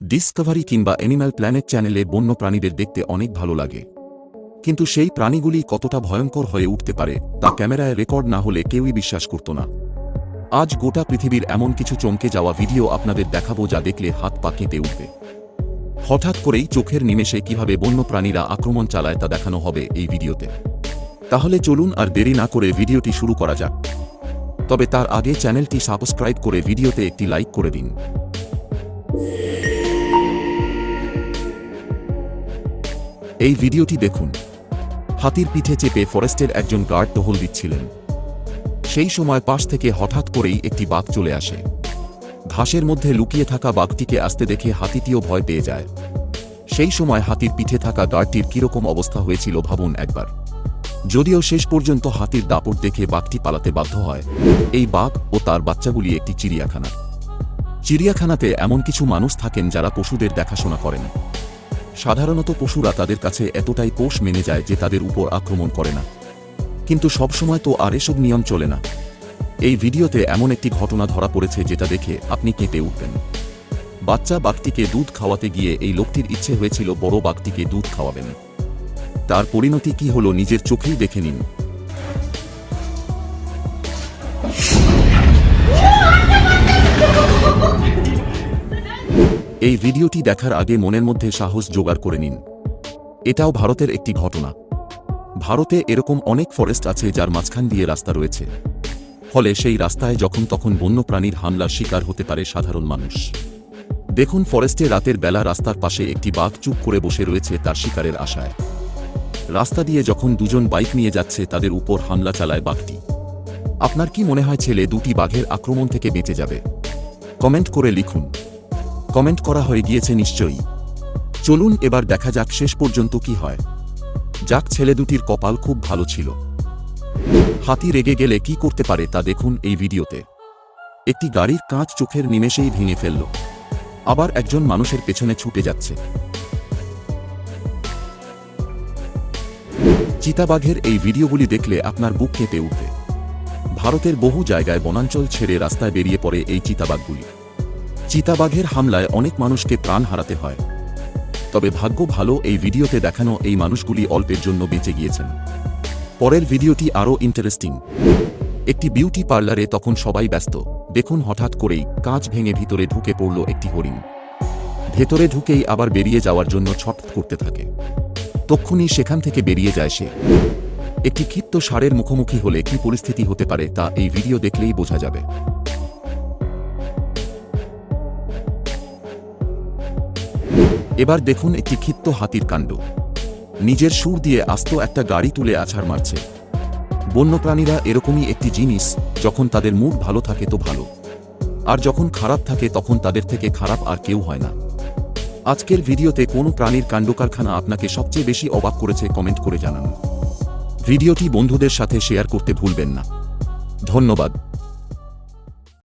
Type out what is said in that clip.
Discovery কিংবা animal planet চ্যানেলে বন্য প্রাণীদের দেখতে অনেক ভালো লাগে, কিন্তু সেই প্রাণীগুলি কতটা ভয়ঙ্কর হয়ে উঠতে পারে তা ক্যামেরায় রেকর্ড না হলে কেউই বিশ্বাস করত না। আজ গোটা পৃথিবীর এমন কিছু চমকে যাওয়া ভিডিও আপনাদের দেখাবো যা দেখলে হাত পা কেঁপে উঠবে। হঠাৎ করেই চোখের নিমেষে কিভাবে বন্য প্রাণীরা আক্রমণ চালায় তা দেখানো হবে এই ভিডিওতে। তাহলে চলুন আর দেরি না করে ভিডিওটি শুরু করা যাক। তবে তার আগে চ্যানেলটি সাবস্ক্রাইব করে ভিডিওতে একটি লাইক করে দিন। এই ভিডিওটি দেখুন। হাতির পিঠে চেপে ফরেস্টের একজন গার্ড টহল দিচ্ছিলেন। সেই সময় পাশ থেকে হঠাৎ করেই একটি বাঘ চলে আসে। ঘাসের মধ্যে লুকিয়ে থাকা বাঘটিকে আসতে দেখে হাতিটিও ভয় পেয়ে যায়। সেই সময় হাতির পিঠে থাকা গার্ডটির কিরকম অবস্থা হয়েছিল ভাবুন একবার। যদিও শেষ পর্যন্ত হাতির দাপট দেখে বাঘটি পালাতে বাধ্য হয়। এই বাঘ ও তার বাচ্চাগুলি একটি চিড়িয়াখানা। চিড়িয়াখানাতে এমন কিছু মানুষ থাকেন যারা পশুদের দেখাশোনা করেন। সাধারণত পশুরা তাদের কাছে এতটাই পোষ মেনে যায় যে তাদের উপর আক্রমণ করে না, কিন্তু সবসময় তো আর এসব নিয়ম চলে না। এই ভিডিওতে এমন একটি ঘটনা ধরা পড়েছে যেটা দেখে আপনি কেঁপে উঠবেন। বাচ্চা বাঘটিকে দুধ খাওয়াতে গিয়ে এই লোকটির ইচ্ছে হয়েছিল বড় বাঘটিকে দুধ খাওয়াবেন। তার পরিণতি কি হলো নিজের চোখেই দেখে নিন। এই ভিডিওটি দেখার আগে মনের মধ্যে সাহস জোগাড় করে নিন। এটাও ভারতের একটি ঘটনা। ভারতে এরকম অনেক ফরেস্ট আছে যার মাঝখান দিয়ে রাস্তা রয়েছে, ফলে সেই রাস্তায় যখন তখন বন্যপ্রাণীর হামলার শিকার হতে পারে সাধারণ মানুষ। দেখুন, ফরেস্টে রাতের বেলা রাস্তার পাশে একটি বাঘ চুপ করে বসে রয়েছে তার শিকারের আশায়। রাস্তা দিয়ে যখন দুজন বাইক নিয়ে যাচ্ছে তাদের উপর হামলা চালায় বাঘটি। আপনার কি মনে হয় ছেলে দুটি বাঘের আক্রমণ থেকে বেঁচে যাবে? কমেন্ট করে লিখুন। কমেন্ট করা হয়ে গিয়েছে নিশ্চয়ই। চলুন এবার দেখা যাক শেষ পর্যন্ত কি হয়। যাক, ছেলে দুটির কপাল খুব ভালো ছিল। হাতি রেগে গেলে কি করতে পারে তা দেখুন এই ভিডিওতে। একটি গাড়ির কাঁচ চোখের নিমেষেই ভেঙে ফেলল, আবার একজন মানুষের পেছনে ছুটে যাচ্ছে। চিতাবাঘের এই ভিডিওগুলি দেখলে আপনার বুক কেঁপে উঠবে। ভারতের বহু জায়গায় বনাঞ্চল ছেড়ে রাস্তায় বেরিয়ে পড়ে এই চিতাবাঘগুলি। চিতাবাঘের হামলায় অনেক মানুষকে প্রাণ হারাতে হয়, তবে ভাগ্য ভালো, এই ভিডিওতে দেখানো এই মানুষগুলি অল্পের জন্য বেঁচে গিয়েছেন। পরের ভিডিওটি আরও ইন্টারেস্টিং। একটি বিউটি পার্লারে তখন সবাই ব্যস্ত। দেখুন, হঠাৎ করেই কাঁচ ভেঙে ভিতরে ঢুকে পড়ল একটি হরিণ। ভেতরে ঢুকেই আবার বেরিয়ে যাওয়ার জন্য ছটফট করতে থাকে। তক্ষুনি সেখান থেকে বেরিয়ে যায় সে। একটি ক্ষিপ্ত ষাঁড়ের মুখোমুখি হলে কি পরিস্থিতি হতে পারে তা এই ভিডিও দেখলেই বোঝা যাবে। এবার দেখুন একটি ক্ষিপ্ত হাতির কাণ্ড। নিজের সুর দিয়ে আস্ত একটা গাড়ি তুলে আছাড় মারছে। বন্যপ্রাণীরা এরকমই একটি জিনিস, যখন তাদের মুড ভালো থাকে তো ভালো, আর যখন খারাপ থাকে তখন তাদের থেকে খারাপ আর কেউ হয় না। আজকের ভিডিওতে কোন প্রাণীর কাণ্ডকারখানা আপনাকে সবচেয়ে বেশি অবাক করেছে কমেন্ট করে জানান। ভিডিওটি বন্ধুদের সাথে শেয়ার করতে ভুলবেন না। ধন্যবাদ।